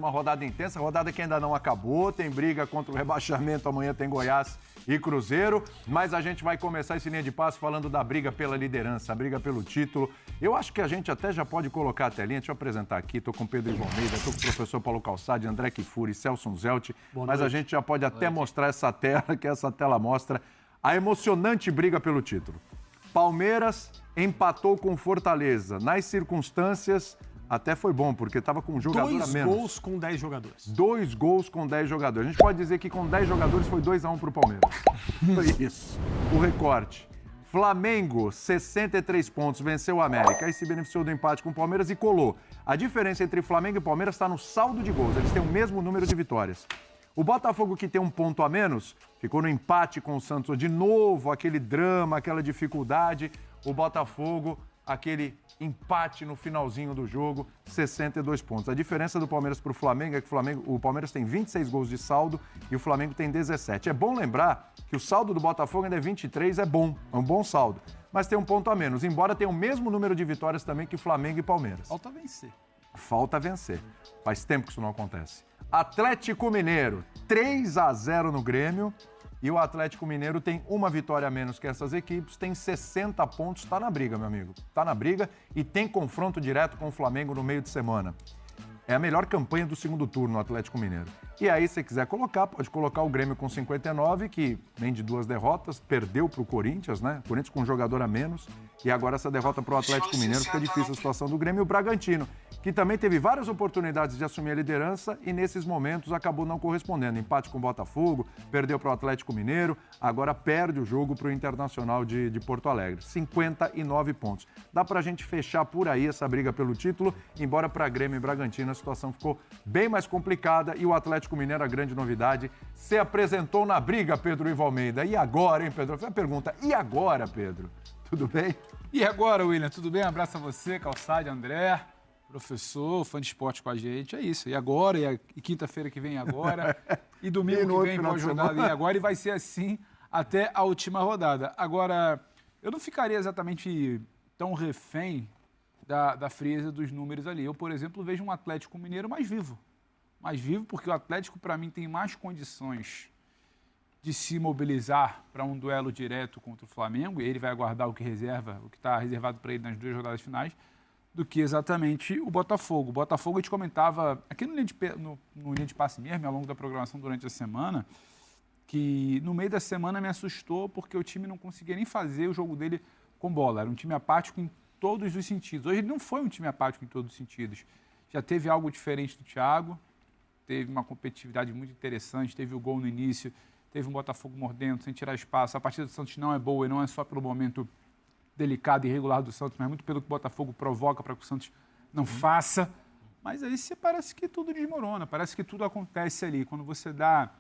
Uma rodada intensa, rodada que ainda não acabou, tem briga contra o rebaixamento, amanhã tem Goiás e Cruzeiro, mas a gente vai começar esse linha de passe falando da briga pela liderança, a briga pelo título. Eu acho que a gente até já pode colocar a telinha, deixa eu apresentar aqui, estou com Pedro Ivo Almeida, estou com o professor Paulo Calçade, André Kifuri, Celso Zelt, mas a gente já pode até mostrar essa tela, que essa tela mostra a emocionante briga pelo título. Palmeiras empatou com Fortaleza, nas circunstâncias... Até foi bom, porque estava com um jogador a menos. 2 gols com 10 jogadores. 2 gols com 10 jogadores. A gente pode dizer que com 10 jogadores foi 2-1 para o Palmeiras. Foi isso. O recorte. Flamengo, 63 pontos, venceu o América. Aí se beneficiou do empate com o Palmeiras e colou. A diferença entre Flamengo e Palmeiras está no saldo de gols. Eles têm o mesmo número de vitórias. O Botafogo, que tem um ponto a menos, ficou no empate com o Santos. De novo, aquele drama, aquela dificuldade. O Botafogo... aquele empate no finalzinho do jogo, 62 pontos. A diferença do Palmeiras para o Flamengo é que o Palmeiras tem 26 gols de saldo e o Flamengo tem 17. É bom lembrar que o saldo do Botafogo ainda é 23, é um bom saldo. Mas tem um ponto a menos, embora tenha o mesmo número de vitórias também que Flamengo e Palmeiras. Falta vencer. Falta vencer. Faz tempo que isso não acontece. Atlético Mineiro, 3-0 no Grêmio. E o Atlético Mineiro tem uma vitória a menos que essas equipes, tem 60 pontos, está na briga, meu amigo. Está na briga e tem confronto direto com o Flamengo no meio de semana. É a melhor campanha do segundo turno, o Atlético Mineiro. E aí, se quiser colocar, pode colocar o Grêmio com 59, que vem de 2 derrotas, perdeu para o Corinthians, né? O Corinthians com um jogador a menos. E agora essa derrota para o Atlético Mineiro, fica difícil a situação do Grêmio. E o Bragantino, que também teve várias oportunidades de assumir a liderança e nesses momentos acabou não correspondendo. Empate com o Botafogo, perdeu para o Atlético Mineiro, agora perde o jogo para o Internacional de Porto Alegre. 59 pontos. Dá para a gente fechar por aí essa briga pelo título, embora para Grêmio e Bragantino a situação ficou bem mais complicada e o Atlético Mineiro, a grande novidade, se apresentou na briga, Pedro Ivo Almeida. E agora, hein, Pedro? Foi a pergunta. E agora, Pedro? Tudo bem? E agora, William? Tudo bem? Um abraço a você, Calçade, André, professor, fã de esporte com a gente. É isso. E agora? E quinta-feira que vem agora? E domingo que vem pós-rodada e agora? E vai ser assim até a última rodada. Agora, eu não ficaria exatamente tão refém da frieza dos números ali. Eu, por exemplo, vejo um Atlético Mineiro mais vivo. Mais vivo porque o Atlético, para mim, tem mais condições de se mobilizar para um duelo direto contra o Flamengo, e ele vai aguardar o que está reservado para ele nas 2 rodadas finais, do que exatamente o Botafogo. O Botafogo, a gente comentava aqui no linha de passe mesmo, ao longo da programação durante a semana, que no meio da semana me assustou porque o time não conseguia nem fazer o jogo dele com bola. Era um time apático em todos os sentidos. Hoje ele não foi um time apático em todos os sentidos. Já teve algo diferente do Thiago, teve uma competitividade muito interessante, teve o gol no início, teve um Botafogo mordendo, sem tirar espaço. A partida do Santos não é boa e não é só pelo momento delicado e irregular do Santos, mas muito pelo que o Botafogo provoca para que o Santos não faça. Mas aí parece que tudo desmorona, parece que tudo acontece ali. Quando você dá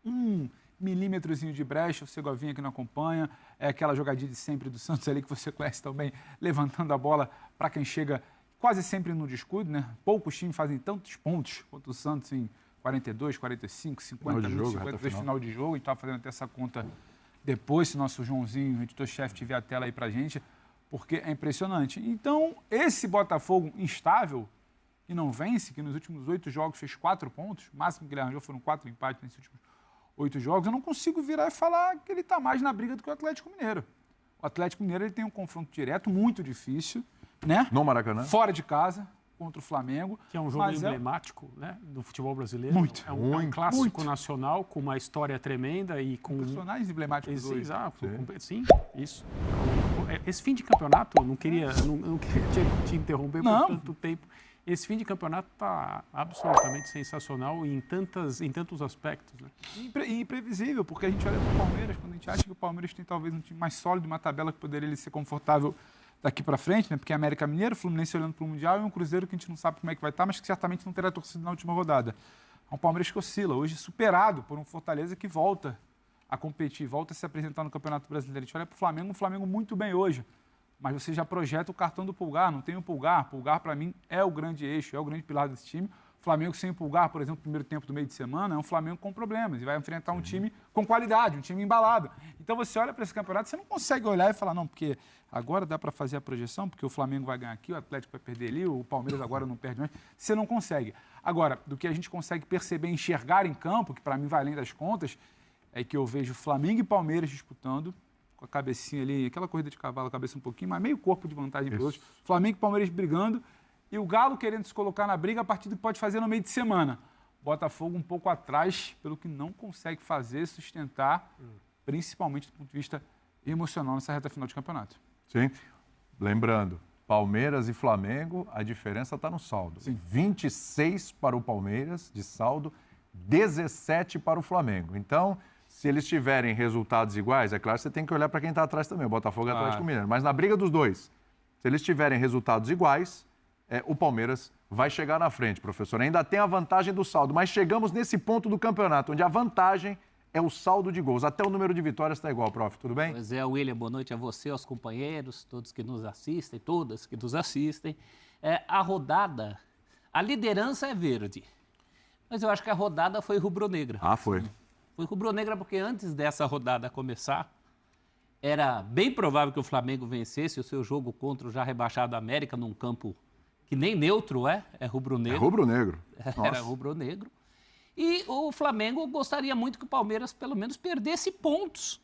um milímetrozinho de brecha, o Segovinha que não acompanha, é aquela jogadinha de sempre do Santos ali que você conhece também, levantando a bola para quem chega quase sempre no descuido, né? Poucos times fazem tantos pontos quanto o Santos em 42, 45, 50 minutos, 52 final de jogo. A gente estava fazendo até essa conta depois, se nosso Joãozinho, o editor-chefe, tiver a tela aí pra gente, porque é impressionante. Então, esse Botafogo instável, que não vence, que nos últimos 8 jogos fez 4 pontos, o máximo que ele arranjou foram 4 empates nesses últimos 8 jogos, eu não consigo virar e falar que ele está mais na briga do que o Atlético Mineiro. O Atlético Mineiro ele tem um confronto direto muito difícil, né? No Maracanã. Fora de casa, contra o Flamengo. Que é um jogo emblemático, né, do futebol brasileiro. Muito. É um clássico nacional com uma história tremenda e com... personagens emblemáticos hoje. Exato. Sim, isso. Esse fim de campeonato, eu não queria te interromper por tanto tempo. Esse fim de campeonato está absolutamente sensacional em tantos aspectos, né? E imprevisível, porque a gente olha para o Palmeiras, quando a gente acha que o Palmeiras tem talvez um time mais sólido, uma tabela que poderia ele ser confortável daqui para frente, né? Porque é América Mineiro, Fluminense olhando para o Mundial e um Cruzeiro que a gente não sabe como é que vai estar, mas que certamente não terá torcida na última rodada. É um Palmeiras que oscila, hoje superado por um Fortaleza que volta a competir, volta a se apresentar no Campeonato Brasileiro. A gente olha para o Flamengo, um Flamengo muito bem hoje, mas você já projeta o cartão do Pulgar, não tem o Pulgar. Pulgar, para mim, é o grande eixo, é o grande pilar desse time. Flamengo sem empolgar, por exemplo, no primeiro tempo do meio de semana, é um Flamengo com problemas e vai enfrentar um time com qualidade, um time embalado. Então você olha para esse campeonato, você não consegue olhar e falar, não, porque agora dá para fazer a projeção, porque o Flamengo vai ganhar aqui, o Atlético vai perder ali, o Palmeiras agora não perde mais. Você não consegue. Agora, do que a gente consegue perceber, enxergar em campo, que para mim vai além das contas, é que eu vejo Flamengo e Palmeiras disputando, com a cabecinha ali, aquela corrida de cavalo, a cabeça um pouquinho, mas meio corpo de vantagem para os outros. Flamengo e Palmeiras brigando, e o Galo querendo se colocar na briga a partir do que pode fazer no meio de semana. Botafogo um pouco atrás, pelo que não consegue fazer, sustentar, principalmente do ponto de vista emocional nessa reta final de campeonato. Sim. Lembrando, Palmeiras e Flamengo, a diferença está no saldo. Sim. 26 para o Palmeiras de saldo, 17 para o Flamengo. Então, se eles tiverem resultados iguais, é claro que você tem que olhar para quem está atrás também, o Botafogo e o Atlético Mineiro. Mas na briga dos dois, se eles tiverem resultados iguais, o Palmeiras vai chegar na frente, professor. Ainda tem a vantagem do saldo, mas chegamos nesse ponto do campeonato, onde a vantagem é o saldo de gols. Até o número de vitórias está igual, prof. Tudo bem? Pois é, William, boa noite a você, aos companheiros, todos que nos assistem, todas que nos assistem. A rodada, a liderança é verde, mas eu acho que a rodada foi rubro-negra. Ah, foi. Foi rubro-negra porque antes dessa rodada começar, era bem provável que o Flamengo vencesse o seu jogo contra o já rebaixado América num campo que nem neutro é rubro-negro. É rubro-negro. Era rubro-negro. E o Flamengo gostaria muito que o Palmeiras, pelo menos, perdesse pontos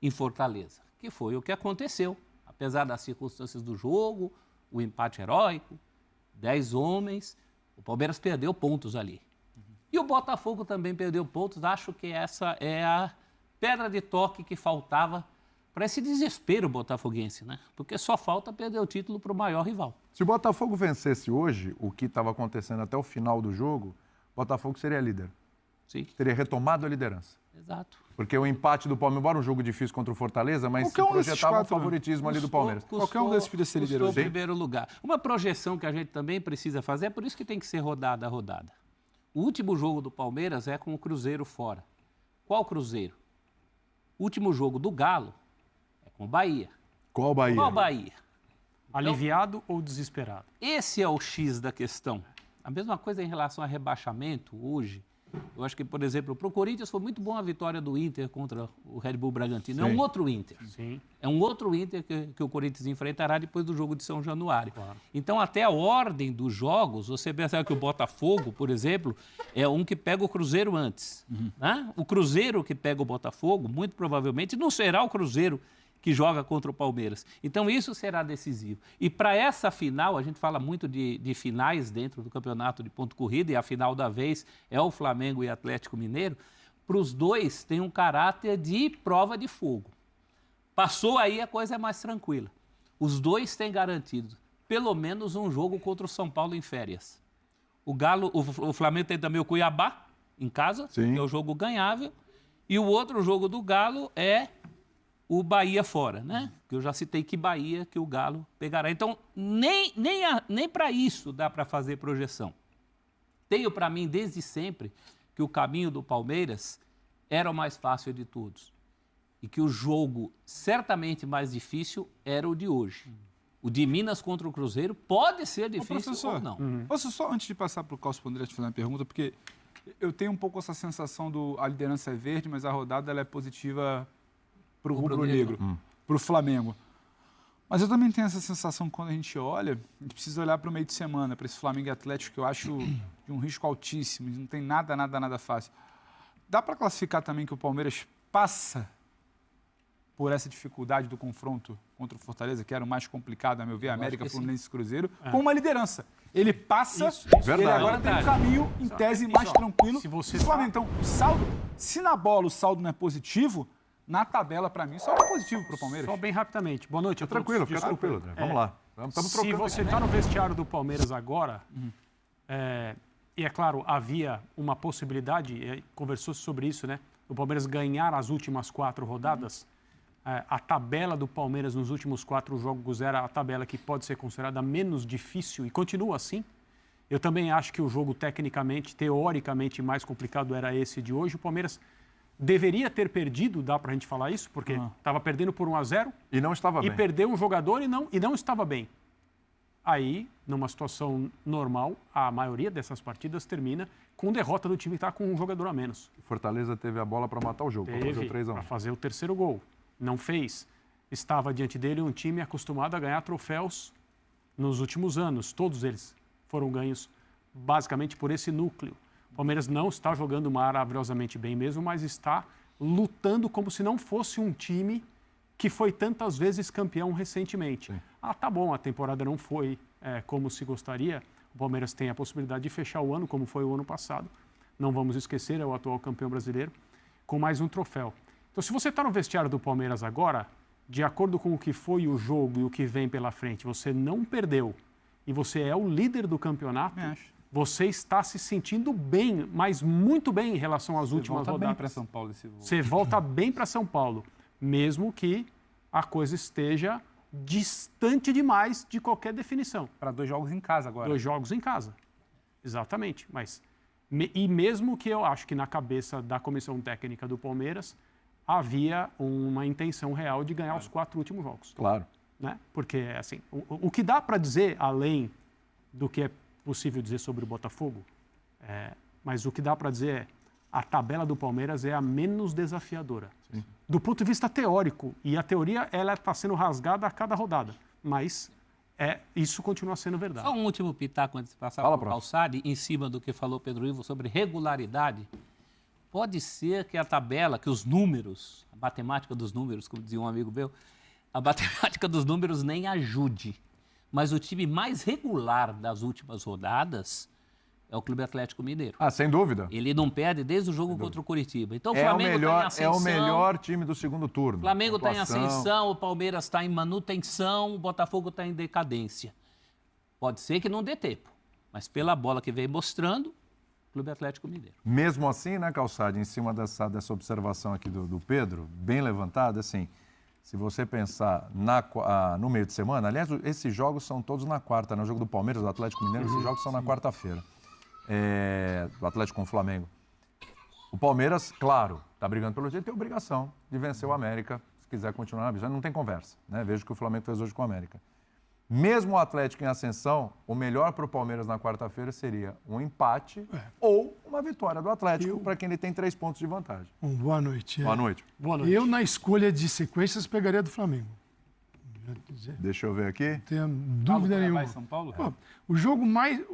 em Fortaleza, que foi o que aconteceu. Apesar das circunstâncias do jogo, o empate heróico, 10 homens, o Palmeiras perdeu pontos ali. E o Botafogo também perdeu pontos. Acho que essa é a pedra de toque que faltava para esse desespero botafoguense, né? Porque só falta perder o título para o maior rival. Se o Botafogo vencesse hoje, o que estava acontecendo até o final do jogo, o Botafogo seria líder. Sim. Teria retomado a liderança. Exato. Porque o empate do Palmeiras, embora um jogo difícil contra o Fortaleza, mas se projetava o favoritismo ali do Palmeiras. Qualquer um desses podia ser líder hoje. Primeiro lugar. Uma projeção que a gente também precisa fazer, é por isso que tem que ser rodada a rodada. O último jogo do Palmeiras é com o Cruzeiro fora. Qual Cruzeiro? O último jogo do Galo é com o Bahia. Qual Bahia? Qual Bahia? Aliviado ou desesperado? Esse é o X da questão. A mesma coisa em relação a rebaixamento hoje. Eu acho que, por exemplo, para o Corinthians foi muito bom a vitória do Inter contra o Red Bull Bragantino. Sim. É um outro Inter. Sim. É um outro Inter que o Corinthians enfrentará depois do jogo de São Januário. Claro. Então, até a ordem dos jogos, você percebe que o Botafogo, por exemplo, é um que pega o Cruzeiro antes. Né? O Cruzeiro que pega o Botafogo, muito provavelmente, não será o Cruzeiro que joga contra o Palmeiras. Então, isso será decisivo. E para essa final, a gente fala muito de finais dentro do campeonato de ponto corrida, e a final da vez é o Flamengo e Atlético Mineiro. Para os dois, tem um caráter de prova de fogo. Passou aí, a coisa é mais tranquila. Os dois têm garantido pelo menos um jogo contra o São Paulo em férias. O Flamengo tem também o Cuiabá, em casa, Sim. que é o jogo ganhável. E o outro jogo do Galo é o Bahia fora, né? Que eu já citei que Bahia que o Galo pegará. Então, nem para isso dá para fazer projeção. Tenho para mim, desde sempre, que o caminho do Palmeiras era o mais fácil de todos. E que o jogo certamente mais difícil era o de hoje. O de Minas contra o Cruzeiro pode ser difícil ou não. Posso só, antes de passar para o Carlos Pondré, te fazer uma pergunta, porque eu tenho um pouco essa sensação a liderança é verde, mas a rodada ela é positiva para o rubro-negro, para o Flamengo. Mas eu também tenho essa sensação quando a gente olha, a gente precisa olhar para o meio de semana, para esse Flamengo e Atlético, que eu acho de um risco altíssimo, não tem nada fácil. Dá para classificar também que o Palmeiras passa por essa dificuldade do confronto contra o Fortaleza, que era o mais complicado, a meu ver, América, Fluminense e Cruzeiro, com uma liderança. Ele passa, ele agora tem um caminho, em tese, mais tranquilo. Se você Flamengo, então, o saldo, se na bola o saldo não é positivo, na tabela, para mim, só é positivo para o Palmeiras. Só bem rapidamente. Boa noite a todos. Tranquilo, fica tranquilo. Vamos lá. Se você está no vestiário do Palmeiras agora, e é claro, havia uma possibilidade, conversou-se sobre isso, né? O Palmeiras ganhar as últimas 4 rodadas. A tabela do Palmeiras nos últimos 4 jogos era a tabela que pode ser considerada menos difícil e continua assim. Eu também acho que o jogo tecnicamente, teoricamente mais complicado era esse de hoje. O Palmeiras deveria ter perdido, dá pra gente falar isso, porque estava perdendo por 1-0. E não estava bem. E perdeu um jogador e não estava bem. Aí, numa situação normal, a maioria dessas partidas termina com derrota do time que está com um jogador a menos. Fortaleza teve a bola para matar o jogo, para fazer o 3-1. Para fazer o terceiro gol. Não fez. Estava diante dele um time acostumado a ganhar troféus nos últimos anos. Todos eles foram ganhos basicamente por esse núcleo. O Palmeiras não está jogando maravilhosamente bem mesmo, mas está lutando como se não fosse um time que foi tantas vezes campeão recentemente. Sim. Tá bom, a temporada não foi como se gostaria. O Palmeiras tem a possibilidade de fechar o ano, como foi o ano passado. Não vamos esquecer, é o atual campeão brasileiro, com mais um troféu. Então, se você está no vestiário do Palmeiras agora, de acordo com o que foi o jogo e o que vem pela frente, você não perdeu e você é o líder do campeonato, você está se sentindo bem, mas muito bem em relação às últimas rodadas. Bem para São Paulo esse jogo. Você volta bem para São Paulo, mesmo que a coisa esteja distante demais de qualquer definição. Para 2 jogos em casa agora. 2 jogos em casa, exatamente. E mesmo que eu acho que na cabeça da comissão técnica do Palmeiras havia uma intenção real de ganhar os 4 últimos jogos. Claro. Né? Porque, assim, o que dá para dizer, além do que é possível dizer sobre o Botafogo, mas o que dá para dizer é a tabela do Palmeiras é a menos desafiadora. Sim. Do ponto de vista teórico, e a teoria ela está sendo rasgada a cada rodada, mas isso continua sendo verdade. Só um último pitaco antes de passar para o Calçade, em cima do que falou Pedro Ivo sobre regularidade. Pode ser que a tabela, que os números, a matemática dos números, como dizia um amigo meu, a matemática dos números nem ajude. Mas o time mais regular das últimas rodadas é o Clube Atlético Mineiro. Sem dúvida. Ele não perde desde o jogo contra o Curitiba. Então o Flamengo está em ascensão. É o melhor time do segundo turno. O Flamengo está em ascensão, o Palmeiras está em manutenção, o Botafogo está em decadência. Pode ser que não dê tempo, mas pela bola que vem mostrando, Clube Atlético Mineiro. Mesmo assim, né, Calçade, em cima dessa observação aqui do Pedro, bem levantada, assim, se você pensar no meio de semana, aliás, esses jogos são todos na quarta, né? O jogo do Palmeiras, do Atlético Mineiro, esses jogos são na quarta-feira. Do Atlético com o Flamengo. O Palmeiras, claro, está brigando pelo título, tem obrigação de vencer o América, se quiser continuar na visão, não tem conversa, né? Veja o que o Flamengo fez hoje com o América. Mesmo o Atlético em ascensão, o melhor para o Palmeiras na quarta-feira seria um empate ou uma vitória do Atlético, para quem ele tem 3 pontos de vantagem. Boa noite. Boa noite. Boa noite. Eu, na escolha de sequências, pegaria do Flamengo. Deixa eu ver aqui. Não tenho dúvida nenhuma. São Paulo? O jogo mais...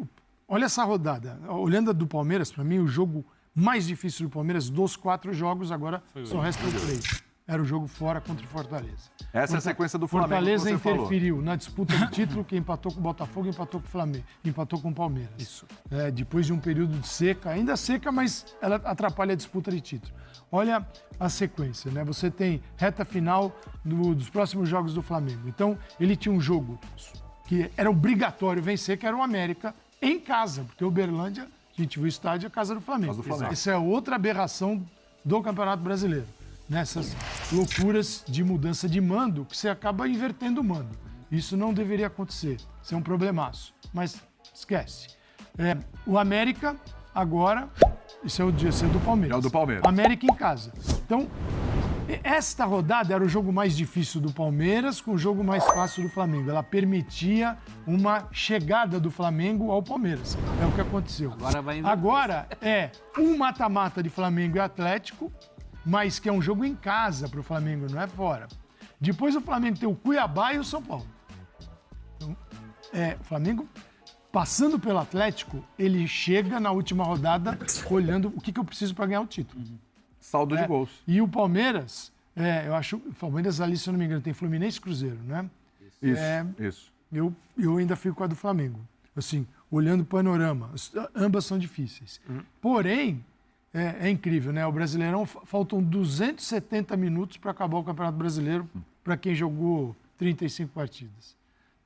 Olha essa rodada. Olhando a do Palmeiras, para mim, o jogo mais difícil do Palmeiras, dos 4 jogos, agora só restam 3. Era o jogo fora contra o Fortaleza. Essa é a sequência do Flamengo. Fortaleza que você interferiu falou. Na disputa do título, que empatou com o Botafogo, empatou com o Flamengo, empatou com o Palmeiras. Isso. Depois de um período de seca, ainda seca, mas ela atrapalha a disputa de título. Olha a sequência, né? Você tem reta final dos próximos jogos do Flamengo. Então, ele tinha um jogo que era obrigatório vencer, que era o América, em casa, porque o Uberlândia, a gente viu o estádio, é a casa do Flamengo. Essa é outra aberração do Campeonato Brasileiro. Nessas loucuras de mudança de mando, que você acaba invertendo o mando. Isso não deveria acontecer. Isso é um problemaço. Mas esquece. O América, agora, isso é o do Palmeiras. É o do Palmeiras. América em casa. Então, esta rodada era o jogo mais difícil do Palmeiras com o jogo mais fácil do Flamengo. Ela permitia uma chegada do Flamengo ao Palmeiras. É o que aconteceu. Agora é um mata-mata de Flamengo e Atlético, mas que é um jogo em casa para o Flamengo, não é fora. Depois o Flamengo tem o Cuiabá e o São Paulo. Então, o Flamengo, passando pelo Atlético, ele chega na última rodada olhando o que eu preciso para ganhar o título. Saldo de gols. E o Palmeiras, eu acho, o Palmeiras ali, se eu não me engano, tem Fluminense e Cruzeiro, né? Isso. Eu ainda fico com a do Flamengo. Assim, olhando o panorama, ambas são difíceis. Porém, é incrível, né? O Brasileirão, faltam 270 minutos para acabar o Campeonato Brasileiro para quem jogou 35 partidas.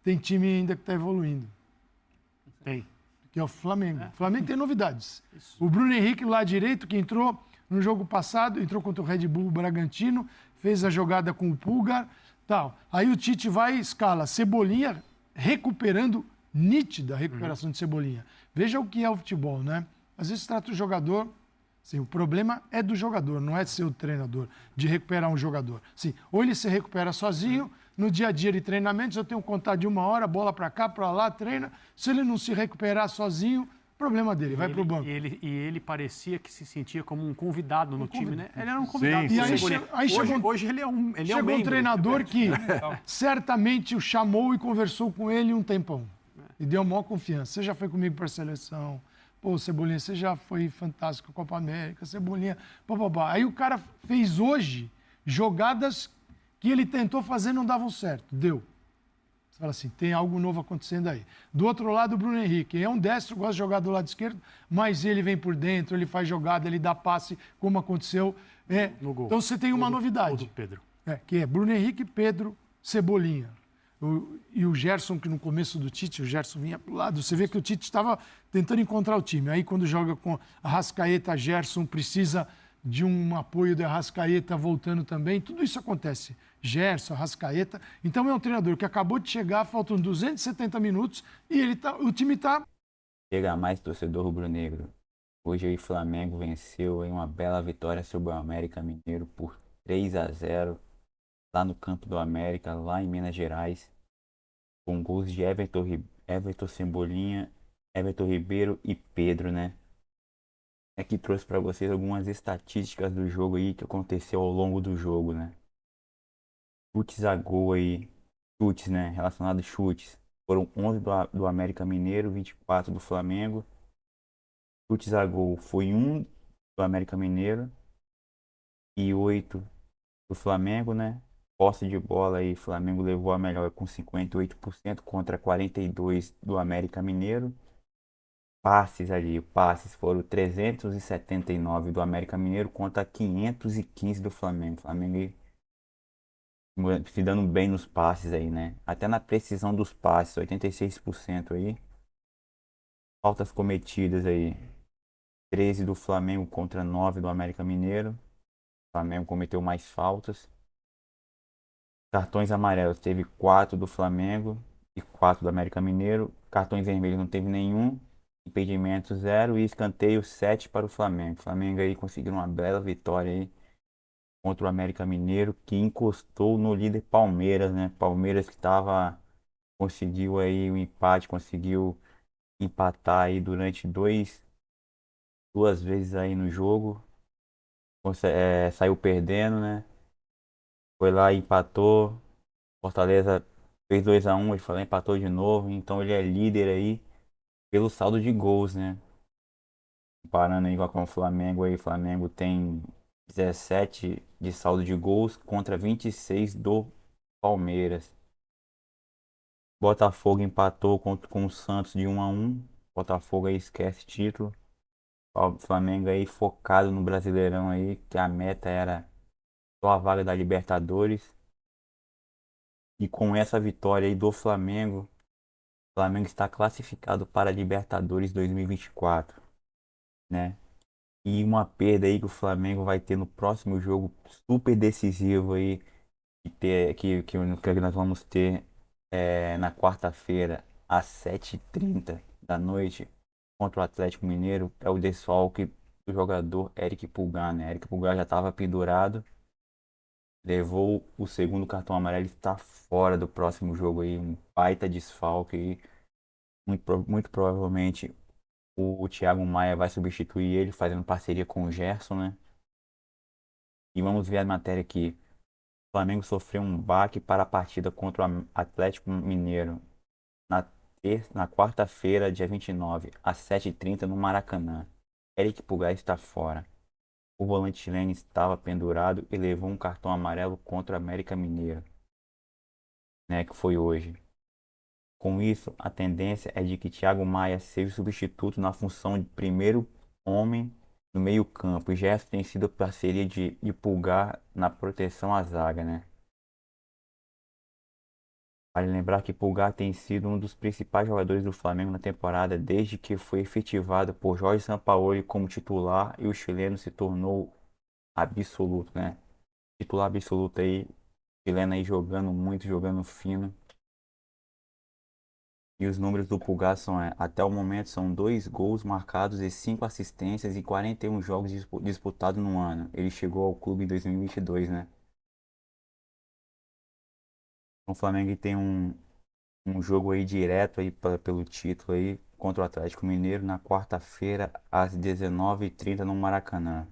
Tem time ainda que está evoluindo. Tem. Que é o Flamengo. O Flamengo tem novidades. Isso. O Bruno Henrique, lá direito, que entrou no jogo passado, entrou contra o Red Bull Bragantino, fez a jogada com o Pulgar, tal. Aí o Tite vai e escala Cebolinha, recuperando, nítida recuperação de Cebolinha. Veja o que é o futebol, né? Às vezes trata o jogador... Sim, o problema é do jogador, não é de ser o treinador, de recuperar um jogador. Sim, ou ele se recupera sozinho, no dia a dia de treinamentos, eu tenho que contar de 1 hora, bola para cá, para lá, treina. Se ele não se recuperar sozinho, problema dele, vai para o banco. E ele parecia que se sentia como um convidado no time, né? Ele era um convidado. Sim, E sim. hoje ele é um Chegou um treinador que certamente o chamou e conversou com ele um tempão. E deu maior confiança. Você já foi comigo para a seleção. Pô, Cebolinha, você já foi fantástico com a Copa América. Cebolinha, bababá. Aí o cara fez hoje jogadas que ele tentou fazer e não davam certo. Deu. Você fala assim, tem algo novo acontecendo aí. Do outro lado, o Bruno Henrique. É um destro, gosta de jogar do lado esquerdo, mas ele vem por dentro, ele faz jogada, ele dá passe, como aconteceu. No gol. Então você tem uma novidade. Do Pedro. Que é Bruno Henrique, Pedro, Cebolinha. E o Gerson, que no começo do Tite, o Gerson vinha pro lado. Você vê que o Tite estava tentando encontrar o time. Aí quando joga com a Arrascaeta, Gerson precisa de um apoio da Arrascaeta voltando também. Tudo isso acontece. Gerson, Arrascaeta. Então é um treinador que acabou de chegar, faltam 270 minutos e o time está... Chega mais, torcedor rubro-negro. Hoje o Flamengo venceu em uma bela vitória sobre o América Mineiro por 3-0 lá no campo do América, lá em Minas Gerais, com gols de Everton Cebolinha, Everton Ribeiro e Pedro, né? Aqui trouxe para vocês algumas estatísticas do jogo aí que aconteceu ao longo do jogo, né? Chutes a gol aí, chutes, né? Relacionados a chutes. Foram 11 do América Mineiro, 24 do Flamengo. Chutes a gol foi 1 do América Mineiro e 8 do Flamengo, né? Posse de bola aí, Flamengo levou a melhor com 58% contra 42% do América Mineiro. Passes foram 379 do América Mineiro contra 515 do Flamengo. Flamengo aí se dando bem nos passes aí, né? Até na precisão dos passes, 86% aí. Faltas cometidas aí, 13 do Flamengo contra 9 do América Mineiro. O Flamengo cometeu mais faltas. Cartões amarelos, teve 4 do Flamengo e 4 do América Mineiro. Cartões vermelhos não teve nenhum. Impedimento 0 e escanteio 7 para o Flamengo. O Flamengo aí conseguiu uma bela vitória aí contra o América Mineiro, que encostou no líder Palmeiras, né? Palmeiras que conseguiu aí o empate, conseguiu empatar aí durante duas vezes aí no jogo. Saiu perdendo, né? Foi lá e empatou. Fortaleza fez 2-1, ele falou, empatou de novo, então ele é líder aí pelo saldo de gols, né? Comparando aí com o Flamengo aí, o Flamengo tem 17 de saldo de gols contra 26 do Palmeiras. Botafogo empatou com o Santos de 1-1. Botafogo aí esquece título. O Flamengo aí focado no Brasileirão aí, que a meta era só a vaga da Libertadores. E com essa vitória aí do Flamengo, o Flamengo está classificado para a Libertadores 2024, né? E uma perda aí que o Flamengo vai ter no próximo jogo super decisivo aí, que nós vamos ter na quarta-feira, às 7h30 da noite, contra o Atlético Mineiro, é o desfalque do jogador Eric Pulgar, né? Eric Pulgar já estava pendurado, levou o segundo cartão amarelo e está fora do próximo jogo aí, um baita desfalque aí. Muito provavelmente o Thiago Maia vai substituir ele, fazendo parceria com o Gerson, né? E vamos ver a matéria aqui. O Flamengo sofreu um baque para a partida contra o Atlético Mineiro na quarta-feira, dia 29, às 7h30 no Maracanã. Eric Pulgar está fora. O volante chileno estava pendurado e levou um cartão amarelo contra o América Mineiro, né, que foi hoje. Com isso, a tendência é de que Thiago Maia seja o substituto na função de primeiro homem no meio-campo. E Gerson tem sido parceria de Pulgar na proteção à zaga, né? Vale lembrar que Pulgar tem sido um dos principais jogadores do Flamengo na temporada desde que foi efetivado por Jorge Sampaoli como titular e o chileno se tornou absoluto, né? Titular absoluto aí, chileno aí jogando muito, jogando fino. E os números do Pulgar são, até o momento, são 2 gols marcados e 5 assistências e 41 jogos disputados no ano. Ele chegou ao clube em 2022, né? O Flamengo tem um jogo aí direto aí pelo título aí contra o Atlético Mineiro na quarta-feira às 19h30 no Maracanã.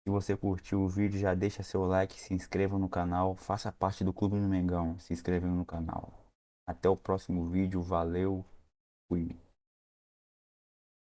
Se você curtiu o vídeo, já deixa seu like, se inscreva no canal, faça parte do Clube do Mengão, se inscrevendo no canal. Até o próximo vídeo, valeu, fui.